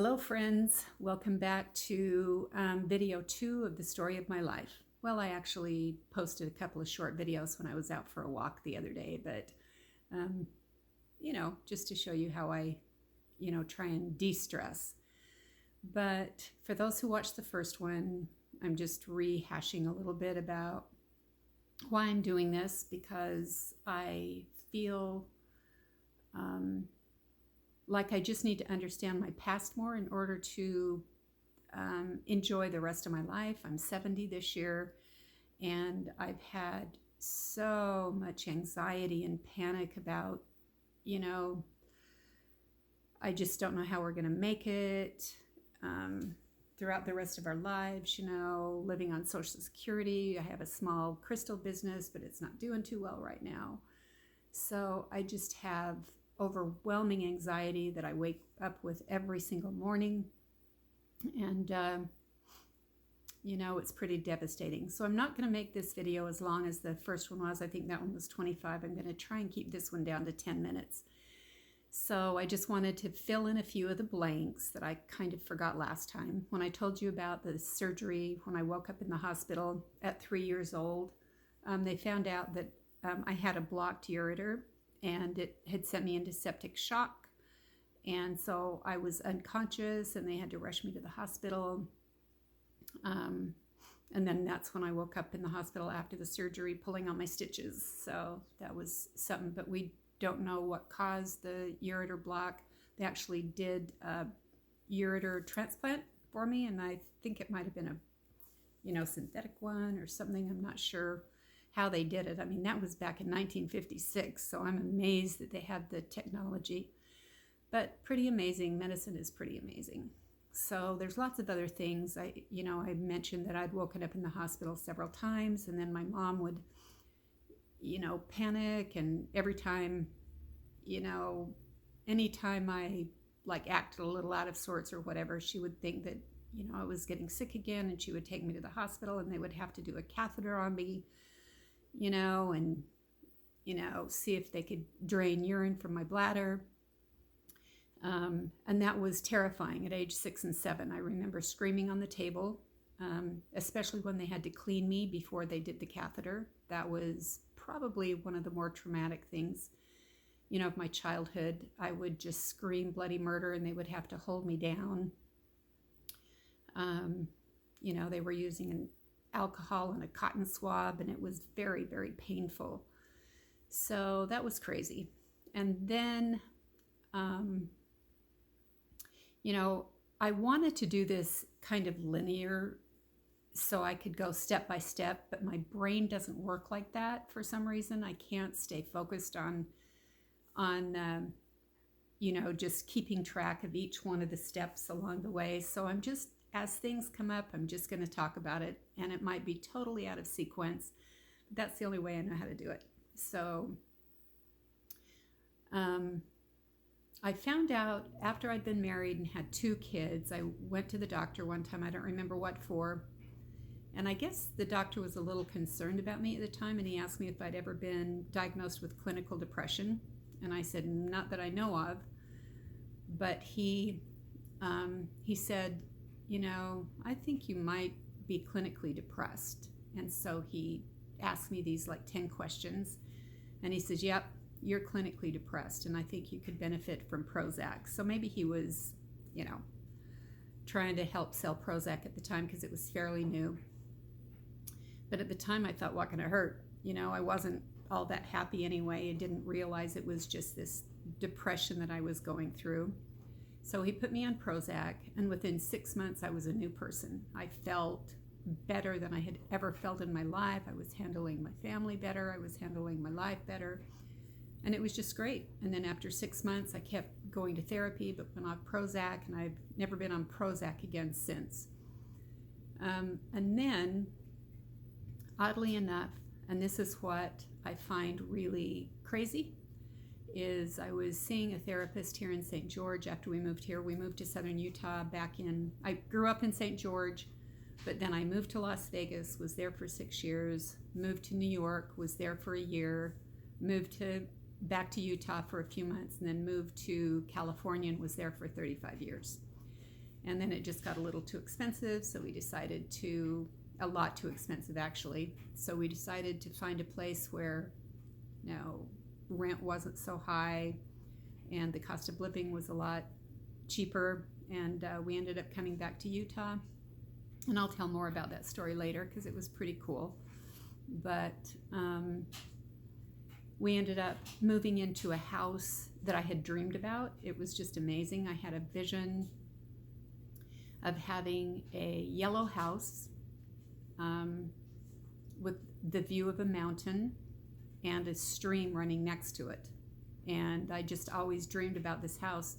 Hello, friends. Welcome back to video 2 of the story of my life. Well, I actually posted a couple of short videos when I was out for a walk the other day, but um, just to show you how I, try and de-stress. But for those who watched the first one, I'm just rehashing a little bit about why I'm doing this, because I feel like I just need to understand my past more in order to enjoy the rest of my life. I'm 70 this year, and I've had so much anxiety and panic about, I just don't know how we're going to make it throughout the rest of our lives, living on Social Security. I have a small crystal business, but it's not doing too well right now. So I just have overwhelming anxiety that I wake up with every single morning. And, it's pretty devastating. So I'm not going to make this video as long as the first one was. I think that one was 25. I'm going to try and keep this one down to 10 minutes. So I just wanted to fill in a few of the blanks that I kind of forgot last time. When I told you about the surgery, when I woke up in the hospital at 3 years old, they found out that I had a blocked ureter, and it had sent me into septic shock. And so I was unconscious, and they had to rush me to the hospital. And then that's when I woke up in the hospital after the surgery, pulling on my stitches. So that was something, but we don't know what caused the ureter block. They actually did a ureter transplant for me, and I think it might have been a, synthetic one or something. I'm not sure how they did it. I mean, that was back in 1956, so I'm amazed that they had the technology. But pretty amazing. Medicine is pretty amazing. So there's lots of other things. I mentioned that I'd woken up in the hospital several times, and then my mom would, panic, and every time, anytime I acted a little out of sorts or whatever, she would think that, I was getting sick again, and she would take me to the hospital, and they would have to do a catheter on me, and, see if they could drain urine from my bladder. And that was terrifying at age 6 and 7. I remember screaming on the table, especially when they had to clean me before they did the catheter. That was probably one of the more traumatic things, of my childhood. I would just scream bloody murder, and they would have to hold me down. They were using an alcohol and a cotton swab, and it was very, very painful. So that was crazy. And then, I wanted to do this kind of linear so I could go step by step, but my brain doesn't work like that for some reason. I can't stay focused on just keeping track of each one of the steps along the way. So I'm just, as things come up, I'm just going to talk about it, and it might be totally out of sequence. That's the only way I know how to do it. So I found out after I'd been married and had 2 kids. I went to the doctor one time. I don't remember what for. And I guess the doctor was a little concerned about me at the time, and he asked me if I'd ever been diagnosed with clinical depression. And I said, not that I know of. But he said, I think you might be clinically depressed. And so he asked me these 10 questions. And he says, yep, you're clinically depressed, and I think you could benefit from Prozac. So maybe he was, trying to help sell Prozac at the time, because it was fairly new. But at the time I thought, what can it hurt? I wasn't all that happy anyway. I didn't realize it was just this depression that I was going through. So he put me on Prozac, and within 6 months I was a new person. I felt better than I had ever felt in my life. I was handling my family better. I was handling my life better. And it was just great. And then after 6 months, I kept going to therapy, but went on Prozac, and I've never been on Prozac again since. And then, oddly enough, and this is what I find really crazy, is I was seeing a therapist here in St. George after we moved here. We moved to southern Utah I grew up in St. George, but then I moved to Las Vegas, was there for 6 years, moved to New York, was there for a year, moved back to Utah for a few months, and then moved to California and was there for 35 years. And then it just got a little too expensive, so we decided to, a lot too expensive actually. So we decided to find a place where, you know, rent wasn't so high and the cost of living was a lot cheaper. And we ended up coming back to Utah. And I'll tell more about that story later because it was pretty cool. But we ended up moving into a house that I had dreamed about. It was just amazing. I had a vision of having a yellow house with the view of a mountain and a stream running next to it. And I just always dreamed about this house.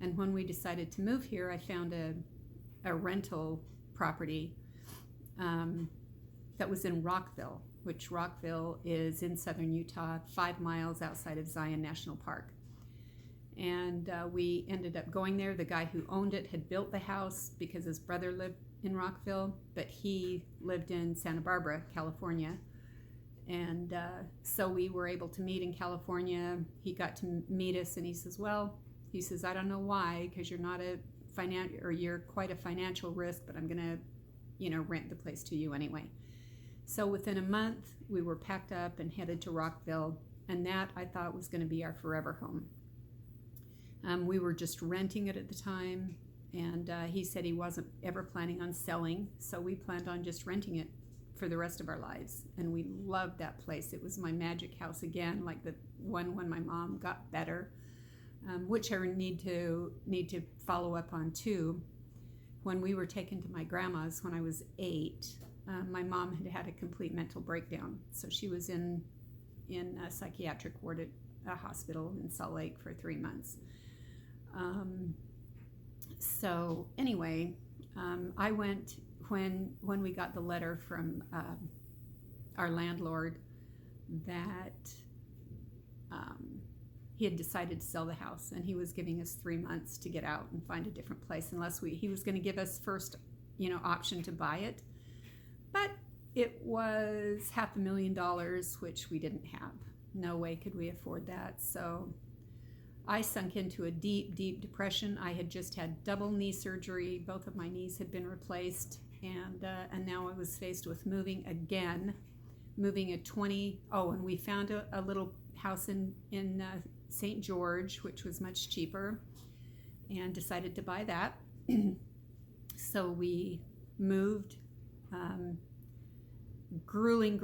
And when we decided to move here, I found a rental property that was in Rockville, which Rockville is in southern Utah, 5 miles outside of Zion National Park. And we ended up going there. The guy who owned it had built the house because his brother lived in Rockville, but he lived in Santa Barbara, California. And so we were able to meet in California. He got to meet us, and he says, I don't know why, because you're not a you're quite a financial risk, but I'm gonna, rent the place to you anyway. So within a month, we were packed up and headed to Rockville, and that I thought was going to be our forever home. We were just renting it at the time, and he said he wasn't ever planning on selling, so we planned on just renting it for the rest of our lives. And we loved that place. It was my magic house again, like the one when my mom got better, which I need to follow up on too. When we were taken to my grandma's when I was 8, my mom had a complete mental breakdown, so she was in a psychiatric ward at a hospital in Salt Lake for 3 months. So anyway, I went when we got the letter from our landlord that he had decided to sell the house, and he was giving us 3 months to get out and find a different place unless he was going to give us first, option to buy it. But it was $500,000, which we didn't have. No way could we afford that. So I sunk into a deep, deep depression. I had just had double knee surgery. Both of my knees had been replaced. And now I was faced with moving again, and we found a little house in St. George, which was much cheaper, and decided to buy that. So we moved. Grueling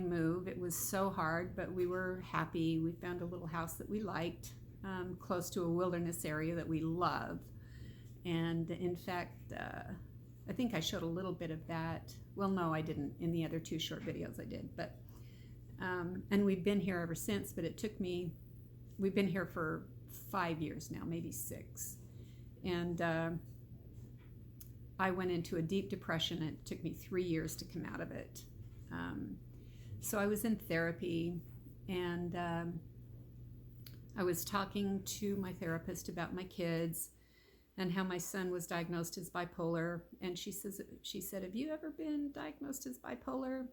move. It was so hard, but we were happy. We found a little house that we liked, close to a wilderness area that we love. And in fact, I think I showed a little bit of that. Well, no, I didn't. In the other 2 short videos I did. But and we've been here ever since, but we've been here for 5 years now, maybe 6. And I went into a deep depression. It took me 3 years to come out of it. So I was in therapy, and I was talking to my therapist about my kids and how my son was diagnosed as bipolar. And she said, "Have you ever been diagnosed as bipolar?"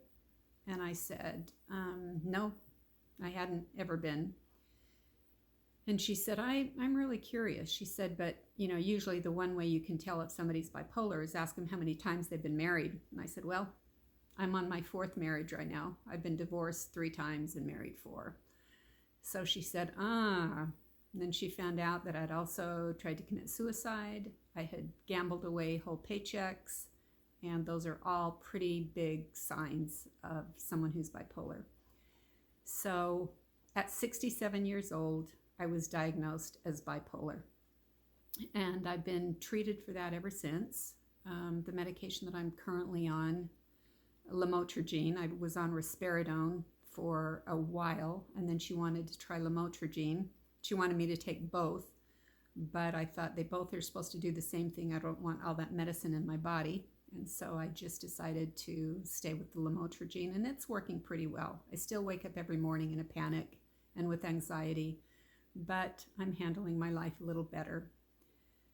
And I said, "No, I hadn't ever been." And she said, I'm really curious. She said, "But, usually the one way you can tell if somebody's bipolar is ask them how many times they've been married." And I said, "Well, I'm on my 4th marriage right now. I've been divorced 3 times and married 4. So she said, And then she found out that I'd also tried to commit suicide. I had gambled away whole paychecks. And those are all pretty big signs of someone who's bipolar. So at 67 years old, I was diagnosed as bipolar. And I've been treated for that ever since. The medication that I'm currently on, lamotrigine, I was on risperidone for a while, and then she wanted to try lamotrigine. She wanted me to take both, but I thought they both are supposed to do the same thing. I don't want all that medicine in my body. And so I just decided to stay with the lamotrigine, and it's working pretty well. I still wake up every morning in a panic and with anxiety, but I'm handling my life a little better.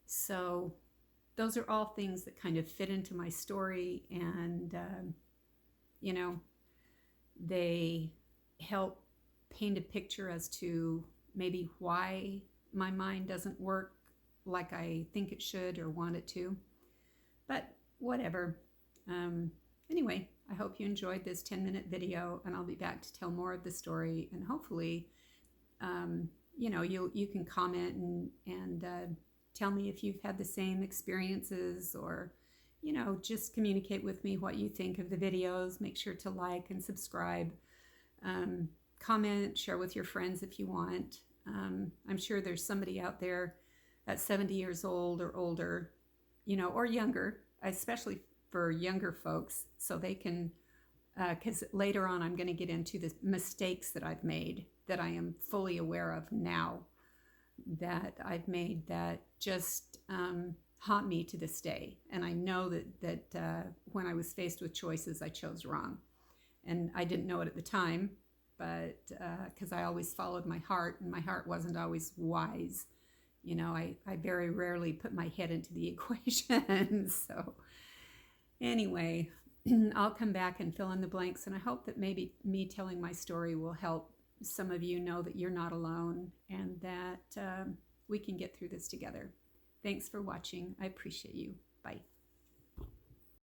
So those are all things that kind of fit into my story, and, they help paint a picture as to maybe why my mind doesn't work like I think it should or want it to. But whatever. Anyway, I hope you enjoyed this 10-minute video, and I'll be back to tell more of the story. And hopefully, you can comment and tell me if you've had the same experiences, or just communicate with me what you think of the videos. Make sure to like and subscribe. Comment, share with your friends if you want. I'm sure there's somebody out there that's 70 years old or older, or younger, especially for younger folks, so they can, because later on I'm going to get into the mistakes that I've made, that I am fully aware of now, that I've made, that just haunt me to this day. And I know that when I was faced with choices, I chose wrong. And I didn't know it at the time, but because I always followed my heart, and my heart wasn't always wise. I very rarely put my head into the equation. So anyway, I'll come back and fill in the blanks, and I hope that maybe me telling my story will help some of you know that you're not alone, and that we can get through this together. Thanks for watching. I appreciate you. Bye.